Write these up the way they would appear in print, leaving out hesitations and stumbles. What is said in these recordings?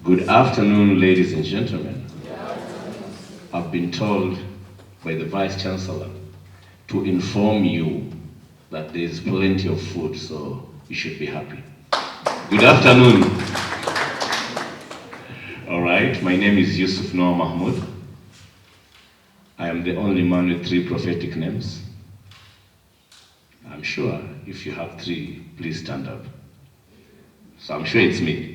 Good afternoon, ladies and gentlemen. I've been told by the Vice Chancellor to inform you that there is plenty of food, so you should be happy. Good afternoon. All right, my name is Yusuf Noah Mahmoud. I am the only man with 3 prophetic names. I'm sure if you have 3, please stand up. So I'm sure it's me.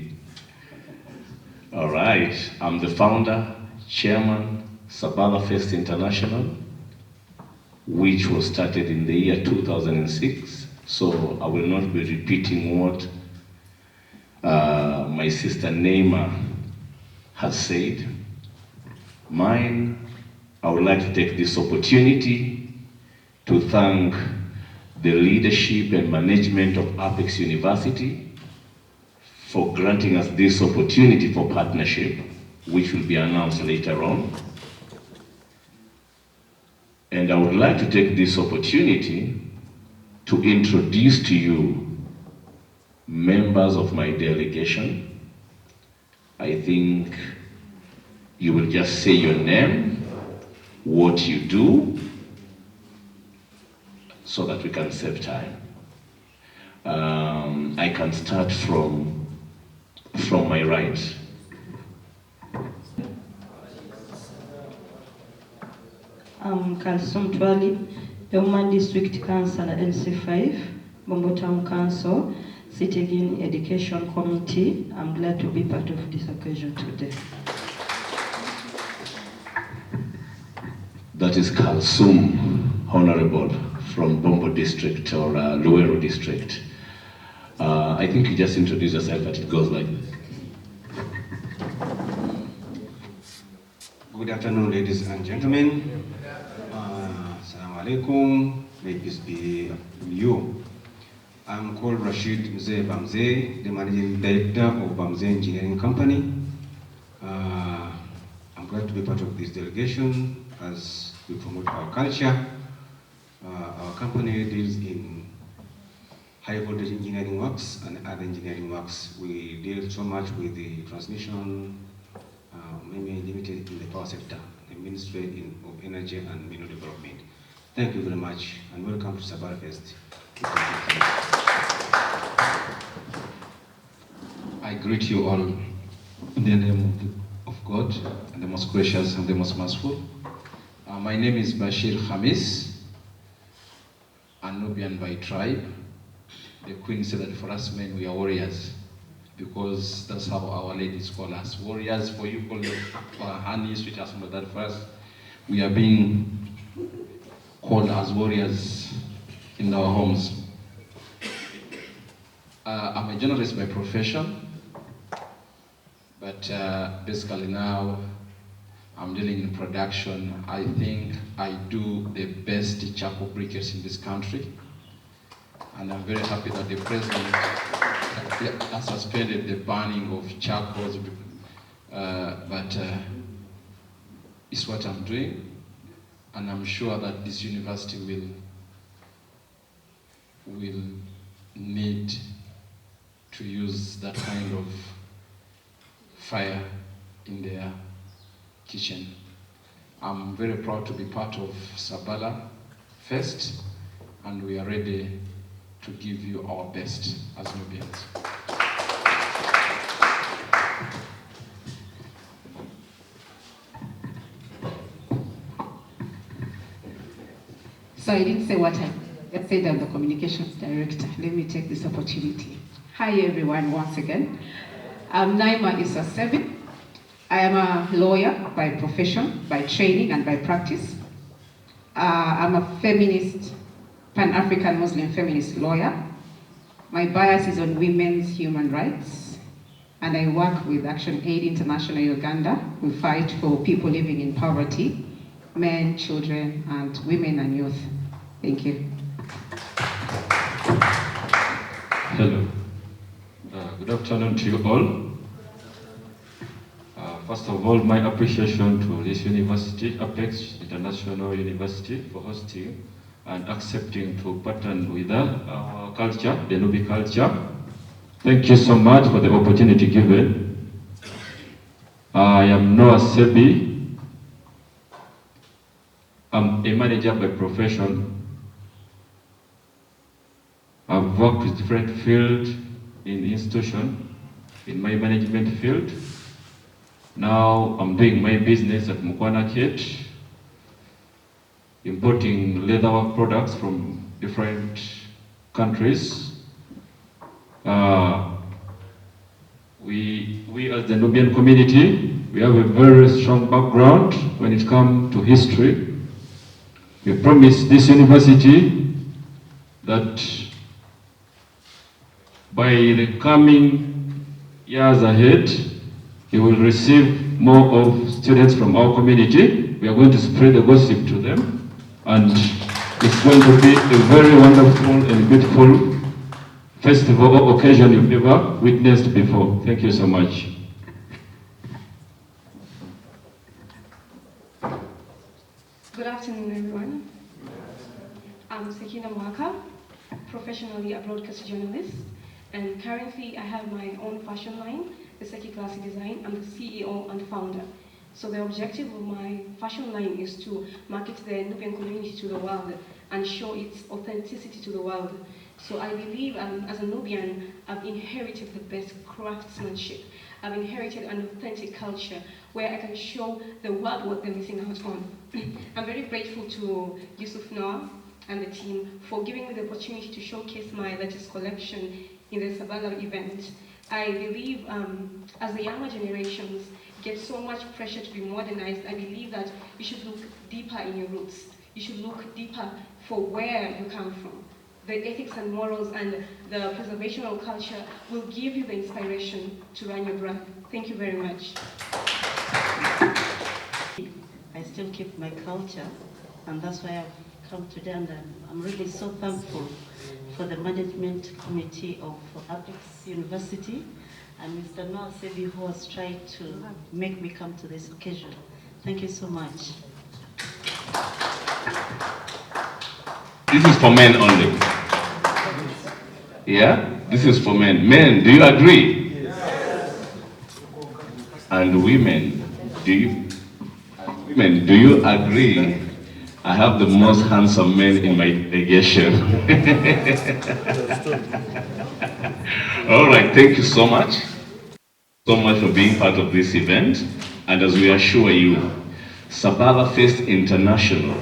All right, I'm the founder, chairman, Sabala Fest International, which was started in the year 2006. So I will not be repeating what my sister Neema has said. I would like to take this opportunity to thank the leadership and management of Apex University for granting us this opportunity for partnership, which will be announced later on. And I would like to take this opportunity to introduce to you members of my delegation. I think you will just say your name, what you do, so that we can save time. I can start from my right. I'm Kalsum Twali, the Woman District Councillor NC5, Bombo Town Council, sitting in Education Committee. I'm glad to be part of this occasion today. That is Kalsum, Honorable, from Bombo District or Luero District. I think you just introduce yourself, but it goes like this. Good afternoon, ladies and gentlemen. Assalamu alaikum. May peace be with you. I'm called Rashid Mzee Bamze, the Managing Director of Bamze Engineering Company. I'm glad to be part of this delegation as we promote our culture. Our company deals in high voltage engineering works and other engineering works. We deal so much with the transmission, mainly limited in the power sector, the Ministry of Energy and Mineral Development. Thank you very much and welcome to Sabala Fest. I greet you all in the name of God, and the most gracious and the most merciful. My name is Bashir Khamis, a Nubian by tribe. The Queen said that for us men we are warriors, because that's how our ladies call us. Warriors, for you call them honey, sweet as that. For us, we are being called as warriors in our homes. I'm a journalist by profession, but basically now I'm dealing in production. I think I do the best charcoal briquettes in this country, and I'm very happy that the president has suspended the banning of charcoals, but it's what I'm doing, and I'm sure that this university will need to use that kind of fire in their kitchen. I'm very proud to be part of Sabala Fest, and we are ready to give you our best as Nubians. So I didn't say what I said. I'm the communications director. Let me take this opportunity. Hi everyone, once again. I'm Naima Issa Sebi. I am a lawyer by profession, by training and by practice. I'm a feminist, Pan-African Muslim feminist lawyer. My bias is on women's human rights, and I work with Action Aid International Uganda. We fight for people living in poverty, men, children, and women and youth. Thank you. Hello. Good afternoon to you all. First of all, my appreciation to this university, Apex International University, for hosting and accepting to partner with our culture, the Nubi culture. Thank you so much for the opportunity given. I am Noah Sebi. I'm a manager by profession. I've worked with different fields in the institution, in my management field. Now I'm doing my business at Mukwana Kit, importing leatherwork products from different countries. We as the Nubian community, we have a very strong background when it comes to history. We promise this university that by the coming years ahead, you will receive more of students from our community. We are going to spread the gossip to them, and it's going to be a very wonderful and beautiful festival or occasion you've ever witnessed before. Thank you so much. Good afternoon, everyone. I'm Sekina Mwaka, professionally a broadcast journalist, and currently I have my own fashion line, the Seki Classic Design. I'm the CEO and founder. So the objective of my fashion line is to market the Nubian community to the world and show its authenticity to the world. So I believe as a Nubian, I've inherited the best craftsmanship. I've inherited an authentic culture where I can show the world what they're missing out on. I'm very grateful to Yusuf Noah and the team for giving me the opportunity to showcase my latest collection in the Sabala event. I believe as the younger generations get so much pressure to be modernized, I believe that you should look deeper in your roots. You should look deeper for where you come from. The ethics and morals and the preservation of culture will give you the inspiration to run your brand. Thank you very much. I still keep my culture, and that's why I've come today, and I'm really so thankful for the management committee of Apex University and Mr. Noah Sebi, who has tried to make me come to this occasion. Thank you so much. This is for men only. Yeah? This is for men. Men, do you agree? Yes. And women, do you agree? I have the most handsome men in my delegation. All right, thank you so much. So much for being part of this event. And as we assure you, Sabala Fest International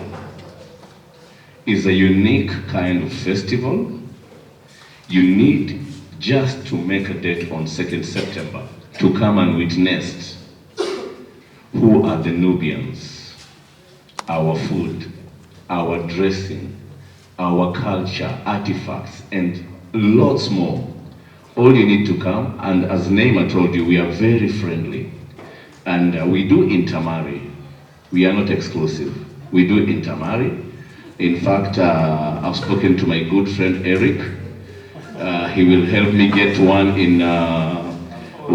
is a unique kind of festival. You need just to make a date on 2nd September to come and witness who are the Nubians, our food, our dressing, our culture, artifacts, and lots more. All you need to come, and as Neymar told you, we are very friendly. And we do intermarry. We are not exclusive. We do intermarry. In fact, I've spoken to my good friend Eric. He will help me get one in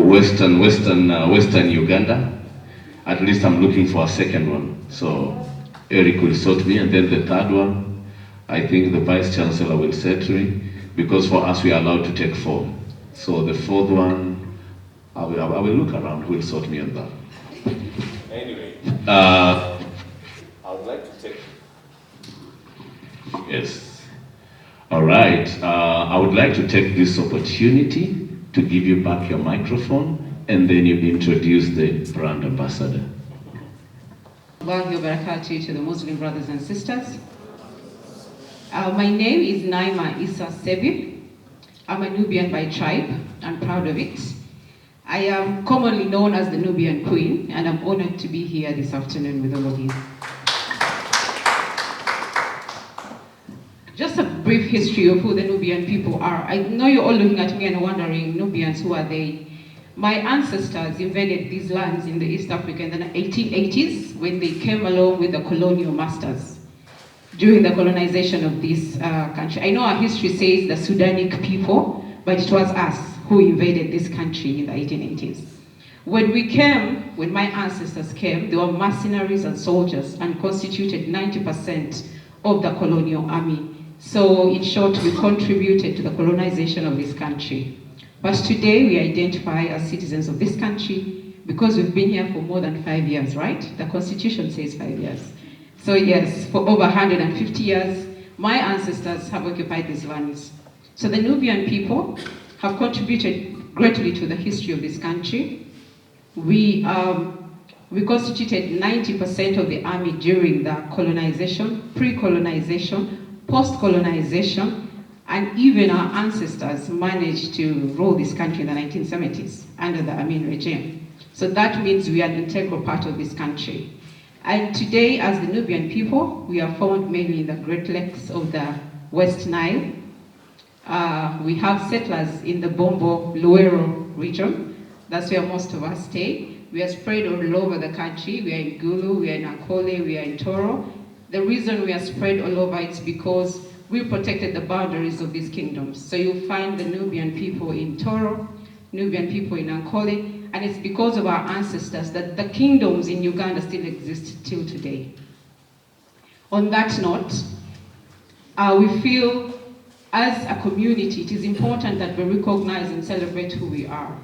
Western Uganda. At least I'm looking for a second one. So Eric will sort me, and then the third one, I think the Vice Chancellor will set me, because for us we are allowed to take 4. So the 4th one, I will look around who will sort me on that. Anyway, I would like to take. Yes. All right. I would like to take this opportunity to give you back your microphone, and then you introduce the brand ambassador. Wagyu barakatuh to the Muslim brothers and sisters. My name is Naima Issa Sebi. I'm a Nubian by tribe. I'm proud of it. I am commonly known as the Nubian Queen, and I'm honored to be here this afternoon with all of you. Just a brief history of who the Nubian people are. I know you're all looking at me and wondering, Nubians, who are they? My ancestors invaded these lands in the East Africa in the 1880s when they came along with the colonial masters during the colonization of this country. I know our history says the Sudanic people, but it was us who invaded this country in the 1880s. When my ancestors came, they were mercenaries and soldiers and constituted 90% of the colonial army. So in short, we contributed to the colonization of this country. But today we identify as citizens of this country. because we've been here for more than 5 years, right? The Constitution says 5 years. So yes, for over 150 years, my ancestors have occupied these lands. So the Nubian people have contributed greatly to the history of this country. We constituted 90% of the army during the colonization, pre-colonization, post-colonization, and even our ancestors managed to rule this country in the 1970s under the Amin regime. So that means we are an integral part of this country. And today, as the Nubian people, we are found mainly in the Great Lakes of the West Nile. We have settlers in the Bombo Luero region. That's where most of us stay. We are spread all over the country. We are in Gulu, we are in Ankole, we are in Toro. The reason we are spread all over is because we protected the boundaries of these kingdoms. So you'll find the Nubian people in Toro, Nubian people in Ankole, and it's because of our ancestors that the kingdoms in Uganda still exist till today. On that note, we feel as a community, it is important that we recognize and celebrate who we are.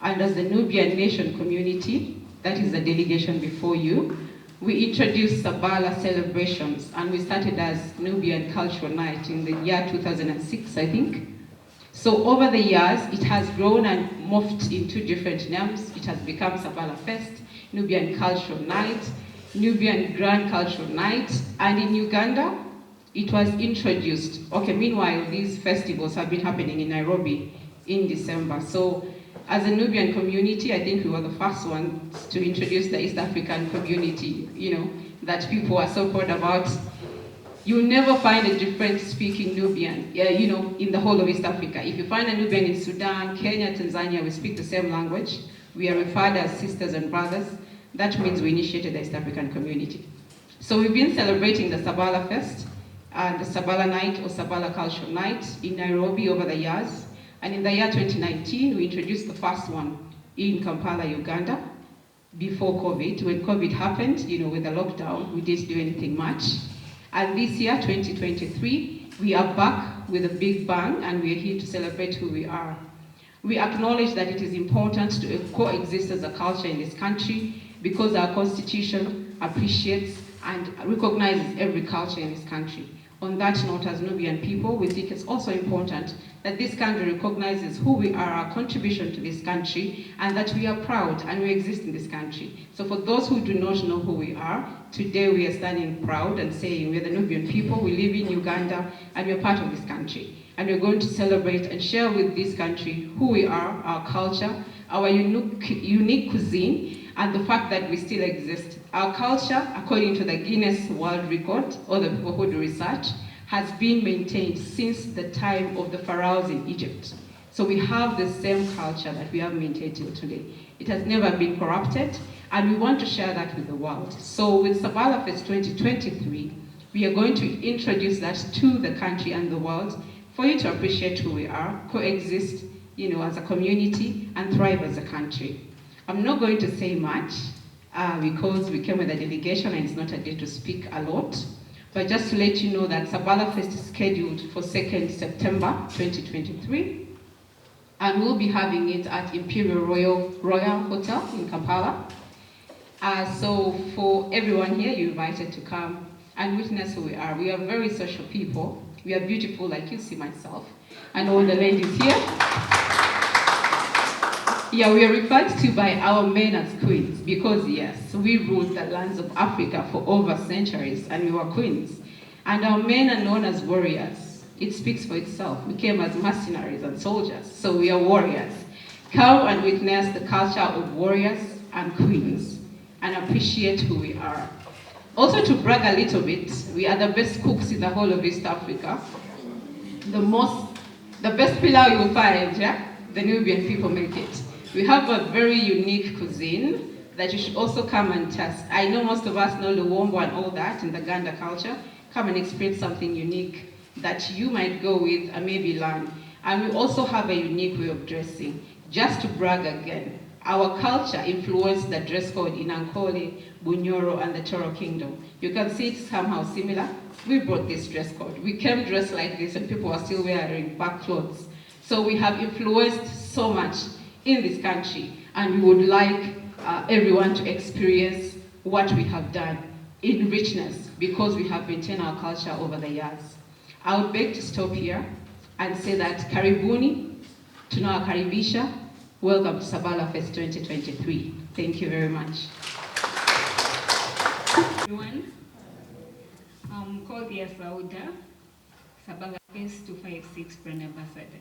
And as the Nubian Nation community, that is the delegation before you, we introduced Sabala celebrations, and we started as Nubian Cultural Night in the year 2006, I think. So over the years, it has grown and morphed into different names. It has become Sabala Fest, Nubian Cultural Night, Nubian Grand Cultural Night, and in Uganda, it was introduced. Okay, meanwhile, these festivals have been happening in Nairobi in December. So as a Nubian community, I think we were the first ones to introduce the East African community, that people are so proud about. You'll never find a different speaking Nubian, in the whole of East Africa. If you find a Nubian in Sudan, Kenya, Tanzania, we speak the same language. We are referred as sisters and brothers. That means we initiated the East African community. So we've been celebrating the Sabala Fest, the Sabala Night or Sabala Cultural Night in Nairobi over the years. And in the year 2019, we introduced the first one in Kampala, Uganda, before COVID. When COVID happened, with the lockdown, we didn't do anything much. And this year, 2023, we are back with a big bang, and we are here to celebrate who we are. We acknowledge that it is important to coexist as a culture in this country because our constitution appreciates and recognizes every culture in this country. On that note, as Nubian people, we think it's also important that this country recognizes who we are, our contribution to this country, and that we are proud and we exist in this country. So for those who do not know who we are, today we are standing proud and saying we're the Nubian people, we live in Uganda, and we're part of this country. And we're going to celebrate and share with this country who we are, our culture, our unique cuisine, and the fact that we still exist. Our culture, according to the Guinness World Record, or the people who do research, has been maintained since the time of the pharaohs in Egypt. So we have the same culture that we have maintained till today. It has never been corrupted, and we want to share that with the world. So with Sabala Fest 2023, we are going to introduce that to the country and the world for you to appreciate who we are, coexist, as a community, and thrive as a country. I'm not going to say much because we came with a delegation and it's not a day to speak a lot. But just to let you know that Sabala Fest is scheduled for 2nd September 2023. And we'll be having it at Imperial Royal Hotel in Kampala. So for everyone here, you're invited to come and witness who we are. We are very social people. We are beautiful, like you see myself, and all the ladies here. Yeah, we are referred to by our men as queens because, yes, we ruled the lands of Africa for over centuries and we were queens. And our men are known as warriors. It speaks for itself. We came as mercenaries and soldiers, so we are warriors. Come and witness the culture of warriors and queens and appreciate who we are. Also, to brag a little bit, we are the best cooks in the whole of East Africa. The best pilau you will find, yeah? The Nubian people make it. We have a very unique cuisine that you should also come and test. I know most of us know Luwombo and all that in the Ganda culture. Come and experience something unique that you might go with and maybe learn. And we also have a unique way of dressing. Just to brag again, our culture influenced the dress code in Ankole, Bunyoro, and the Toro Kingdom. You can see it's somehow similar. We brought this dress code. We came dressed like this and people are still wearing back clothes. So we have influenced so much in this country, and we would like everyone to experience what we have done in richness, because we have maintained our culture over the years. I would beg to stop here and say that karibuni, tunawakaribisha. Welcome to Sabala Fest 2023. Thank you very much. Everyone, I'm Kookie Sauda, Sabala Fest 256 brand ambassador.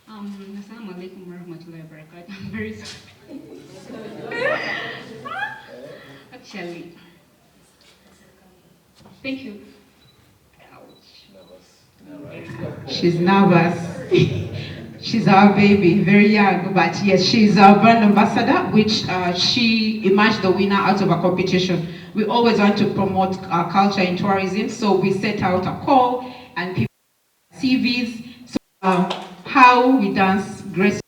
Assalamu alaikum warahmatullahi wabarakatuh. I'm very sorry. Actually, thank you. Ouch. She's nervous. She's our baby, very young, but yes, she's our brand ambassador, which she emerged the winner out of a competition. We always want to promote our culture in tourism, so we set out a call and people CVs. So how we dance gracefully.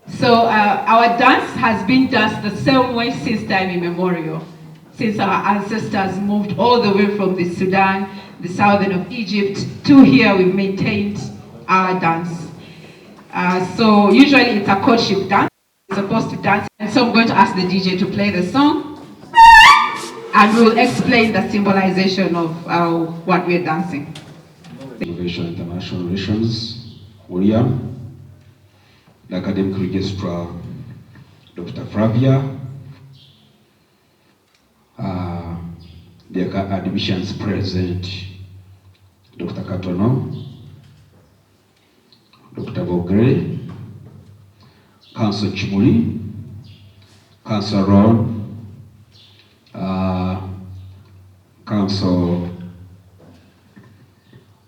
So our dance has been danced the same way since time immemorial, since our ancestors moved all the way from the Sudan, the southern of Egypt, to here. We've maintained our dance. So usually it's a courtship dance. We're supposed to dance, and so I'm going to ask the DJ to play the song, and we'll explain the symbolization of what we're dancing. Innovation International Relations, William, the Academic Registrar, Dr. Flavia, the Admissions President, Dr. Katono, Dr. Bogre, Council Chimuli, Council Ron, Council,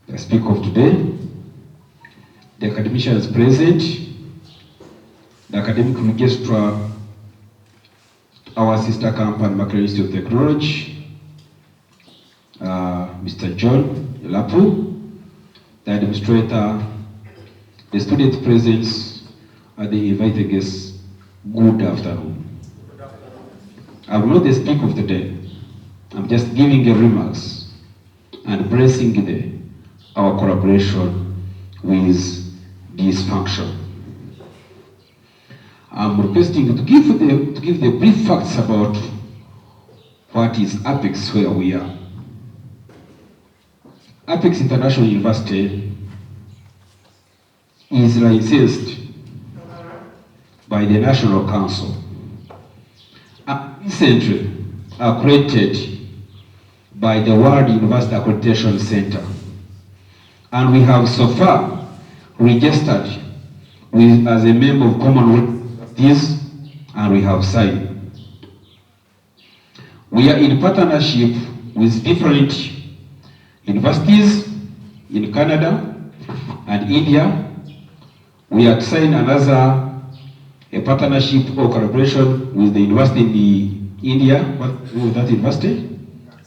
the speaker of today, the academicians present, the academic registrar, our sister company, Macquarie Institute of Technology, Mr. John Lapu, the administrator, the student presence, and the invited guests. Good afternoon. I'm not the speaker of the day. I'm just giving you remarks and blessing our collaboration with this function. I'm requesting to give the brief facts about what is Apex, where we are. Apex International University is licensed by the National Council and recently accredited by the World University Accreditation Center. And we have so far registered as a member of Commonwealth this, and we have signed. We are in partnership with different universities in Canada and India. We have signed a partnership or collaboration with the university in India. What was that university?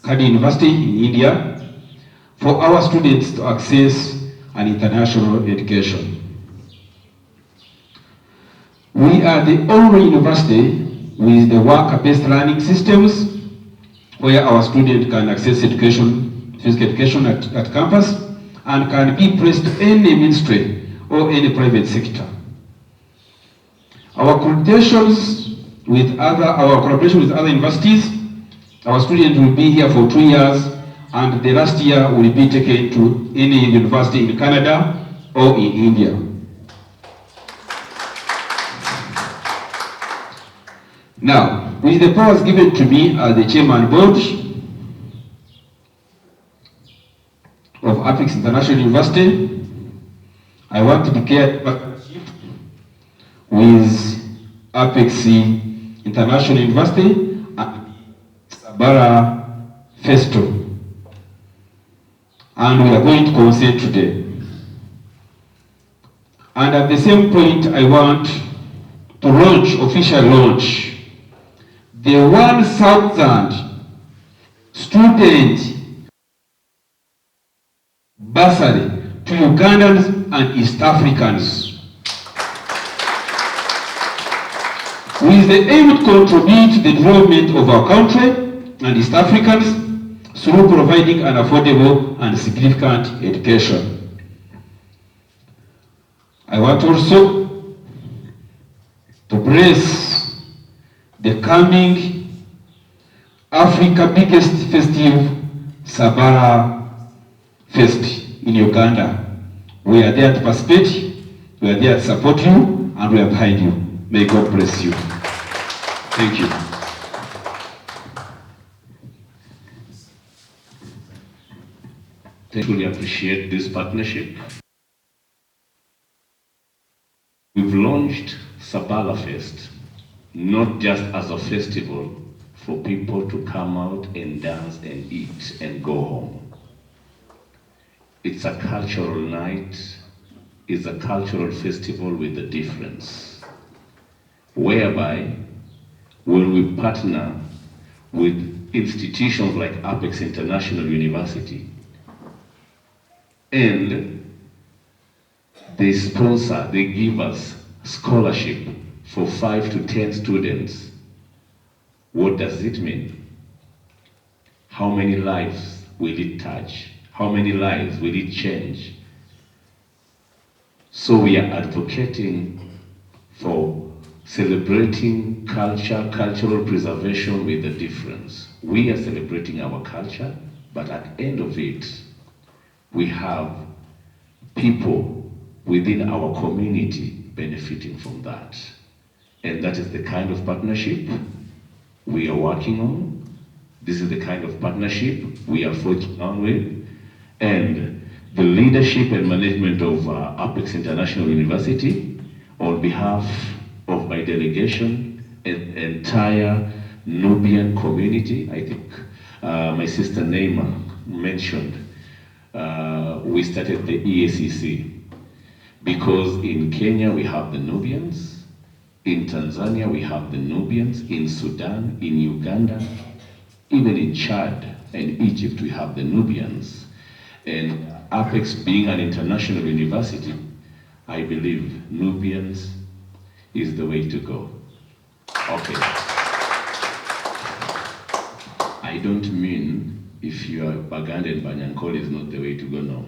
Kadi University in India, for our students to access an international education. We are the only university with the work-based learning systems where our students can access education, physical education at campus, and can be placed to any ministry or any private sector. Our collaboration with other universities, our students will be here for 2 years, and the last year will be taken to any university in Canada or in India. Now, with the powers given to me as the chairman board of Apex International University, I want to declare partnership with Apex International University and Sabala Festival. And we are going to consent today. And at the same point, I want to official launch, the 1,000 student bursary to Ugandans and East Africans, with the aim to contribute to the development of our country and East Africans through providing an affordable and significant education. I want also to bless the coming Africa biggest festive Sabala Fest in Uganda. We are there to participate, we are there to support you, and we are behind you. May God bless you. Thank you. I truly appreciate this partnership. We've launched Sabala Fest, not just as a festival for people to come out and dance and eat and go home. It's a cultural night, it's a cultural festival with a difference, whereby when we partner with institutions like Apex International University, and they sponsor, they give us scholarship for 5 to 10 students. What does it mean? How many lives will it touch? How many lives will it change? So we are advocating for celebrating culture, cultural preservation with a difference. We are celebrating our culture, but at the end of it, we have people within our community benefiting from that. And that is the kind of partnership we are working on. This is the kind of partnership we are forging on with. And the leadership and management of Apex International University, on behalf of my delegation and entire Nubian community, I think my sister Naima mentioned, we started the EACC because in Kenya we have the Nubians, in Tanzania we have the Nubians, in Sudan, in Uganda, even in Chad and Egypt we have the Nubians. And Apex being an international university, I believe Nubians is the way to go. Okay. I don't mean if you are Baganda and Banyankole is not the way to go, no.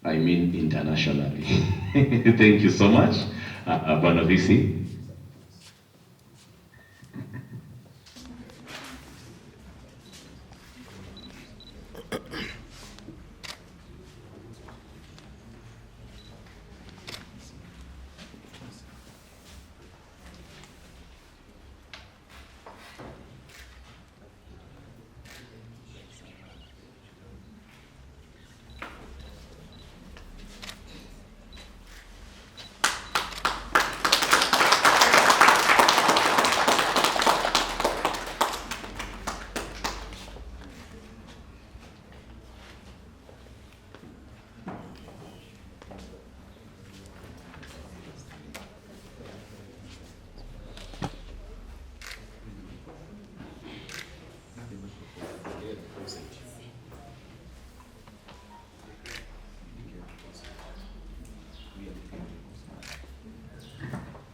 I mean internationally. Thank you so much, Banavisi.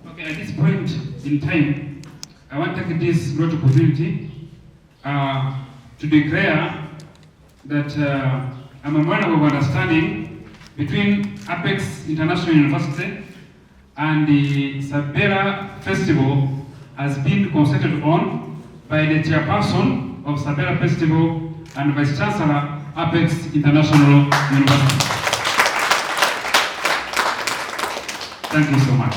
Okay, at this point in time, I want to take this great opportunity to declare that a memorandum of understanding between Apex International University and the Sabala Festival has been consented on by the chairperson of Sabala Festival and Vice Chancellor, Apex International University. Thank you so much.